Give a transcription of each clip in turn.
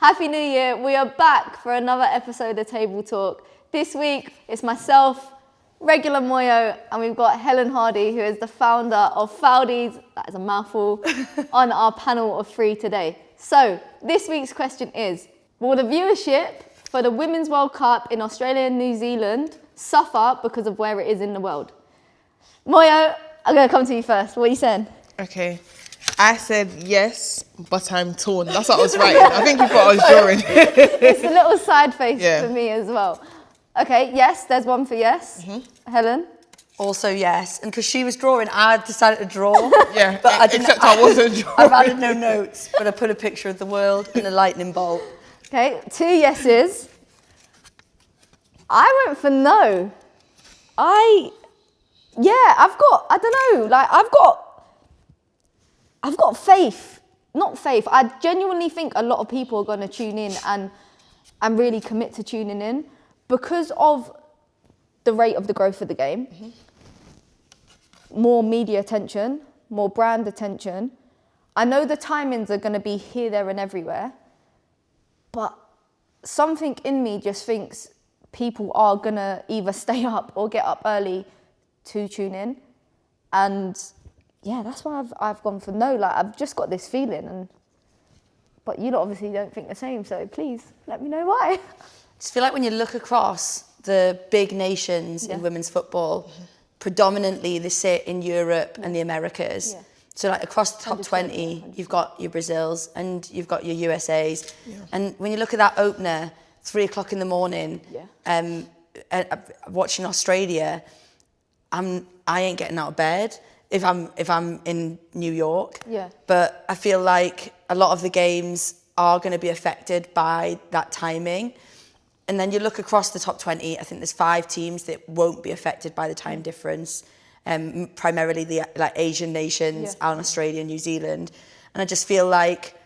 Happy New Year. We are back for another episode of Table Talk. This week, it's myself, regular Moyo, and we've got Helen Hardy, who is the founder of Foudies, that is a mouthful, on our panel of three today. So, this week's question is, will the viewership for the Women's World Cup in Australia and New Zealand suffer because of where it is in the world? Moyo, I'm going to come to you first. What are you saying? Okay. I said yes, but I'm torn. That's what I was writing. I think you thought I was drawing. It's a little side face for me as well. Okay, yes, there's one for yes. Helen? Also yes. And because she was drawing, I decided to draw. Yeah, but I wasn't drawing. I've added no notes, but I put a picture of the world and a lightning bolt. Okay, 2 yeses. I went for no. I've got faith. Not faith. I genuinely think a lot of people are going to tune in and really commit to tuning in because of the rate of the growth of the game. More media attention, more brand attention. I know the timings are going to be here, there and everywhere, but something in me just thinks people are going to either stay up or get up early to tune in. And yeah, that's why I've gone for no. Like, I've just got this feeling, but you lot obviously don't think the same. So please let me know why. I just feel like when you look across the big nations in women's football, predominantly they sit in Europe and the Americas. Yeah. So like across the top 20, you've got your Brazils and you've got your USAs. Yeah. And when you look at that opener, 3 o'clock in the morning, watching Australia, I ain't getting out of bed if I'm in New York. Yeah. But I feel like a lot of the games are going to be affected by that timing. And then you look across the top 20, I think there's 5 teams that won't be affected by the time difference. Primarily the Asian nations, and Australia, New Zealand. And I just feel like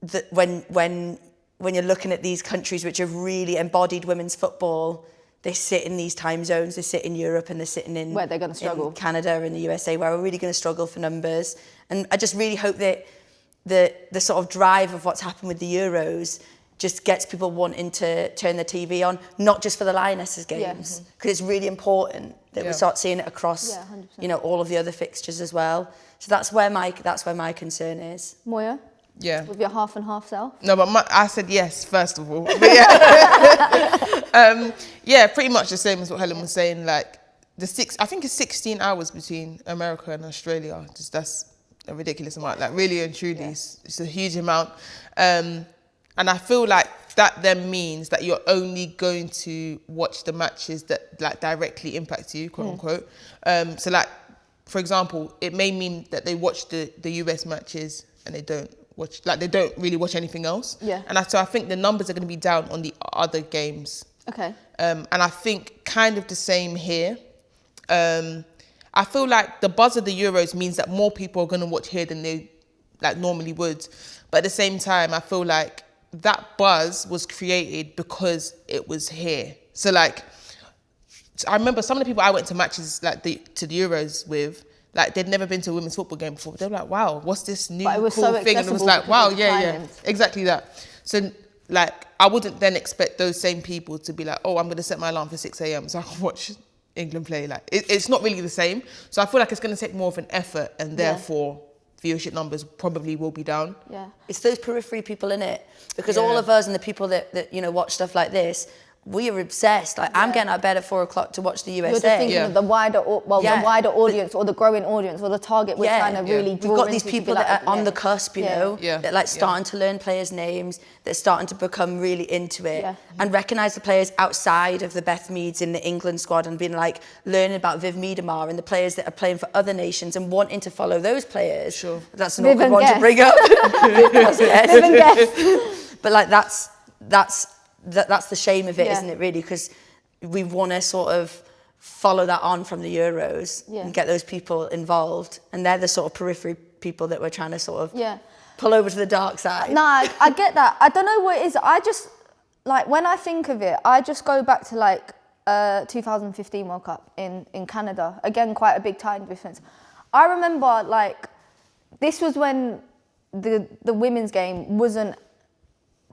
that when you're looking at these countries which have really embodied women's football, they sit in these time zones, they sit in Europe and they're sitting in where they're going to struggle. In Canada and the USA, where we're really going to struggle for numbers. And I just really hope that the sort of drive of what's happened with the Euros just gets people wanting to turn their TV on, not just for the Lionesses games, because it's really important that we start seeing it across, all of the other fixtures as well. So that's where my concern is. Moya? Yeah. With your half and half self? No, but I said yes, first of all. But pretty much the same as what Helen was saying. Like, I think it's 16 hours between America and Australia. Just that's a ridiculous amount. Like, really and truly, it's a huge amount. And I feel like that then means that you're only going to watch the matches that like directly impact you, quote unquote. So like, for example, it may mean that they watch the US matches and they don't really watch anything else. Yeah. And so I think the numbers are going to be down on the other games. Okay. And I think kind of the same here. I feel like the buzz of the Euros means that more people are going to watch here than they like normally would. But at the same time, I feel like that buzz was created because it was here. So like, I remember some of the people I went to matches to the Euros with, like they'd never been to a women's football game before. They were like, wow, what's this new cool thing? And it was like, wow, yeah, exactly that. So like, I wouldn't then expect those same people to be like, oh, I'm going to set my alarm for 6 a.m. so I can watch England play. Like, it's not really the same. So I feel like it's going to take more of an effort and therefore viewership numbers probably will be down. Yeah, it's those periphery people in it, because all of us and the people that watch stuff like this, we are obsessed. Like I'm getting out of bed at 4 o'clock to watch the USA. You're just thinking of the wider audience or the growing audience or the target we're trying to really draw. We've got these people that are on the cusp, that like starting to learn players' names, that starting to become really into it and recognise the players outside of the Beth Meads in the England squad and being like learning about Viv Miedemar and the players that are playing for other nations and wanting to follow those players. Sure. That's an awkward one to bring up. But like that's the shame of it, isn't it, really? Because we want to sort of follow that on from the Euros and get those people involved. And they're the sort of periphery people that we're trying to sort of pull over to the dark side. No, I get that. I don't know what it is. I just, like, when I think of it, I just go back to, like, 2015 World Cup in Canada. Again, quite a big time difference. I remember, like, this was when the women's game wasn't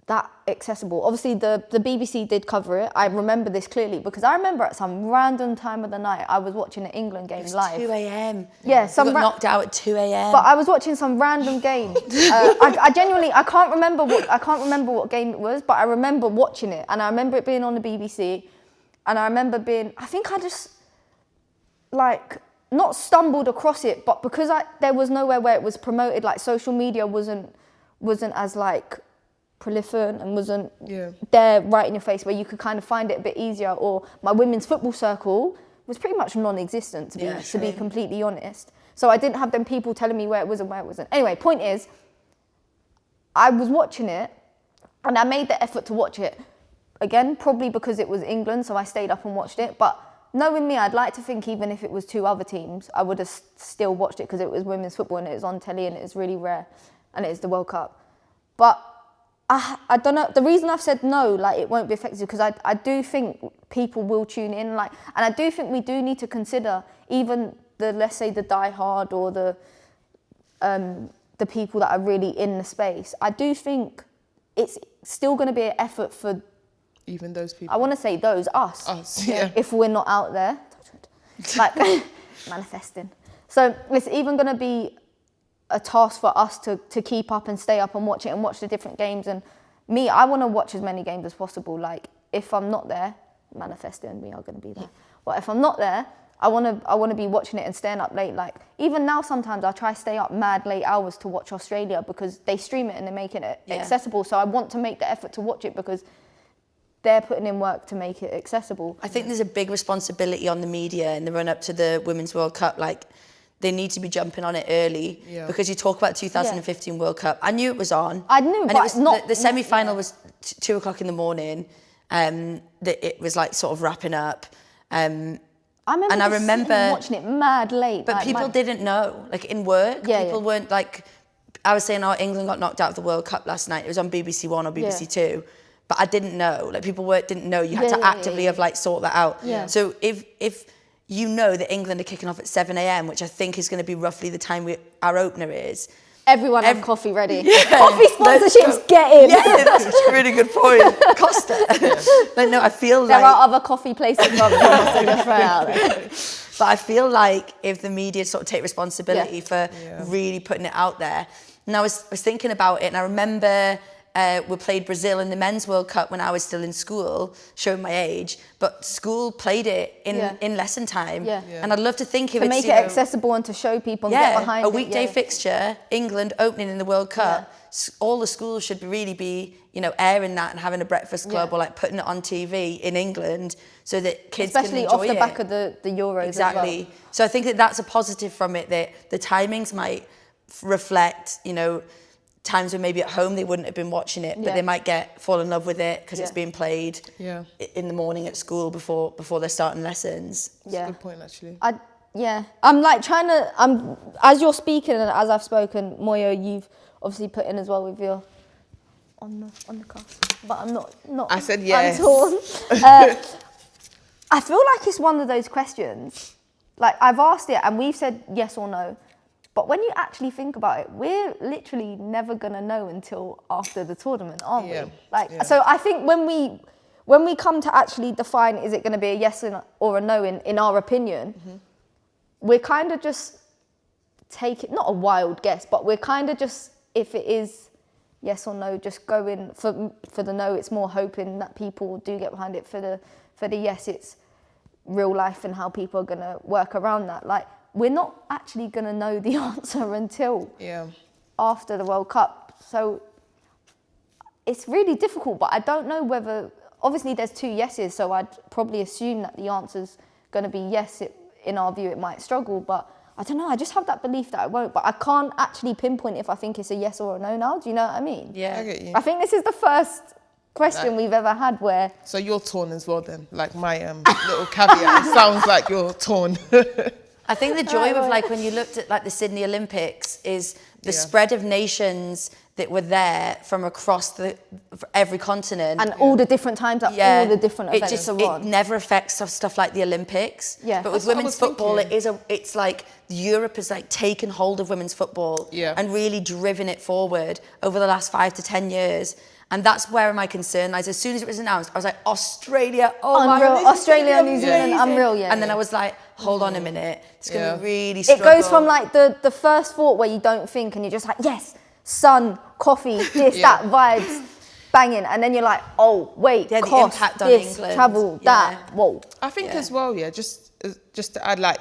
that accessible. Obviously, the BBC did cover it. I remember this clearly because I remember at some random time of the night I was watching an England game live. 2 a.m. Yeah, you got knocked out at 2 a.m. But I was watching some random game. I genuinely I can't remember what game it was, but I remember watching it, and I remember it being on the BBC, and I remember I think I just like not stumbled across it, but because there was nowhere where it was promoted, like social media wasn't as like prolific and wasn't there right in your face where you could kind of find it a bit easier. Or my women's football circle was pretty much non-existent to be completely honest. So I didn't have them people telling me where it was and where it wasn't. Anyway, point is, I was watching it and I made the effort to watch it. Again, probably because it was England, so I stayed up and watched it. But knowing me, I'd like to think even if it was 2 other teams, I would have still watched it because it was women's football and it was on telly and it was really rare and it is the World Cup. But I don't know, the reason I've said no, like it won't be effective, because I do think people will tune in, like, and I do think we do need to consider even let's say the diehard or the people that are really in the space. I do think it's still going to be an effort for even those people. I want to say us, yeah. If we're not out there, like manifesting. So it's even going to be a task for us to keep up and stay up and watch it and watch the different games. And me, I want to watch as many games as possible. Like if I'm not there, manifesting, we are going to be there. But if I'm not there, I want to be watching it and staying up late. Like even now, sometimes I try to stay up mad late hours to watch Australia because they stream it and they're making it accessible. So I want to make the effort to watch it because they're putting in work to make it accessible. I think there's a big responsibility on the media in the run up to the Women's World Cup. Like they need to be jumping on it early because you talk about 2015 World Cup. I knew it was on. I knew, and but it was not the semi-final was 2 o'clock in the morning. It was like sort of wrapping up. I remember watching it mad late. But people didn't know, like in work, people weren't like, I was saying, England got knocked out of the World Cup last night. It was on BBC One or BBC Two. But I didn't know, like people didn't know. You had to actively have like sort that out. Yeah. So if you know that England are kicking off at 7 a.m, which I think is going to be roughly the time our opener is. Everyone have coffee ready. Coffee sponsorships, get in. Yeah, that's a really good point. Costa. But no, I feel there are other coffee places rather than just right out there. But I feel like if the media sort of take responsibility for really putting it out there. And I was thinking about it, and I remember we played Brazil in the Men's World Cup when I was still in school, showing my age, but school played it in lesson time. Yeah. And I'd love to think if to make it accessible and to show people and get behind a weekday fixture, England opening in the World Cup, all the schools should really be, airing that and having a breakfast club or like putting it on TV in England so that kids especially can enjoy it. Especially off the back of the Euros Exactly. as well. So I think that's a positive from it, that the timings might reflect, times when maybe at home they wouldn't have been watching it, but they might fall in love with it because it's being played in the morning at school before they're starting lessons. That's a good point, actually. I'm like trying to, as you're speaking and as I've spoken, Moyo, you've obviously put in as well with your on the cast, but I'm not. I said yes. I'm torn. I feel like it's one of those questions. Like I've asked it and we've said yes or no. But when you actually think about it, we're literally never gonna know until after the tournament, aren't we? So I think when we come to actually define, is it gonna be a yes or a no in our opinion, we're kind of just not a wild guess, but we're kind of just, if it is yes or no, just going for the no. It's more hoping that people do get behind it. For the yes, it's real life and how people are gonna work around that. Like, we're not actually going to know the answer until after the World Cup. So it's really difficult, but I don't know whether, obviously there's 2 yeses, so I'd probably assume that the answer's going to be yes. In our view, it might struggle, but I don't know. I just have that belief that it won't, but I can't actually pinpoint if I think it's a yes or a no now. Do you know what I mean? Yeah. I get you. I think this is the first question we've ever had where... So you're torn as well then? Like my little caveat, it sounds like you're torn. I think the joy of like when you looked at like the Sydney Olympics is the spread of nations that were there from across every continent. And all the different times at all the different events are on. It never affects stuff like the Olympics. Yeah. But with women's football, it's like Europe has like taken hold of women's football and really driven it forward over the last 5 to 10 years. And that's where my concern lies. As soon as it was announced, I was like, Australia, oh unreal. my God, Australia, New Zealand, unreal, yeah. And then I was like, hold on a minute, it's going to really It struggle. goes from like the first thought where you don't think and you're just like, yes, sun, coffee, this, that, vibes, banging. And then you're like, oh, wait, the cost, impact on this, England. travel, that, whoa. I think as well, just to add, like,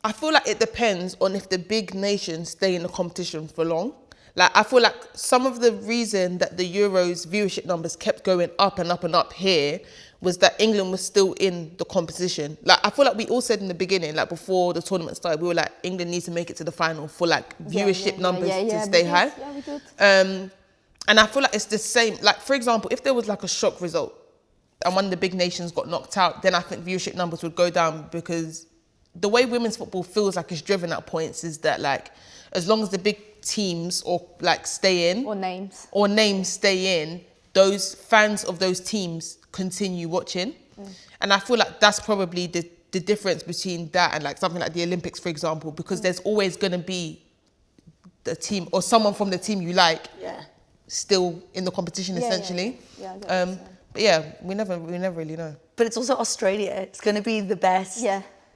I feel like it depends on if the big nations stay in the competition for long. Like, I feel like some of the reason that the Euros viewership numbers kept going up and up and up here was that England was still in the competition. Like, I feel like we all said in the beginning, like before the tournament started, we were like, England needs to make it to the final for like viewership numbers to stay high. Yeah, we did. And I feel like it's the same. Like, for example, if there was like a shock result and one of the big nations got knocked out, then I think viewership numbers would go down, because the way women's football feels like it's driven at points is that, like, as long as the big teams or like stay in, or names stay in, those fans of those teams continue watching. And I feel like that's probably the difference between that and like something like the Olympics, for example, because there's always going to be the team or someone from the team you like still in the competition, essentially. But yeah, we never really know. But it's also Australia. It's going to be the best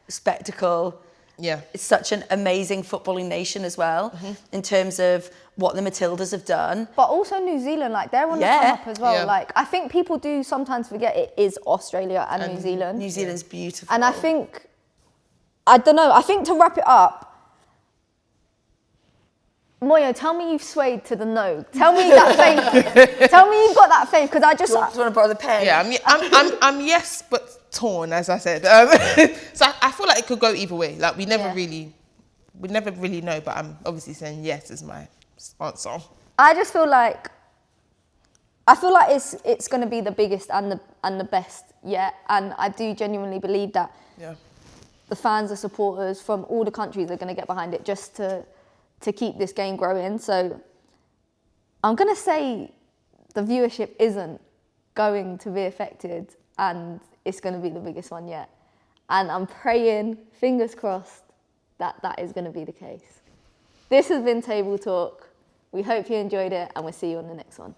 spectacle. Yeah. It's such an amazing footballing nation as well, in terms of what the Matildas have done. But also New Zealand, like they're on the come up as well. Like, I think people do sometimes forget it is Australia and New Zealand. New Zealand's beautiful. And I think, I don't know, I think to wrap it up, Moyo, tell me you've swayed to the no. Tell me that faith. Tell me you've got that faith, because I just... Do you want to borrow the pen? Yeah, I'm yes, but torn, as I said. So I feel like it could go either way. Like, we never really know, but I'm obviously saying yes is my answer. I just feel like, it's going to be the biggest and the best yet. And I do genuinely believe that the fans, the supporters from all the countries are going to get behind it just to keep this game growing. So I'm going to say the viewership isn't going to be affected and it's going to be the biggest one yet. And I'm praying, fingers crossed, that is going to be the case. This has been Table Talk. We hope you enjoyed it and we'll see you on the next one.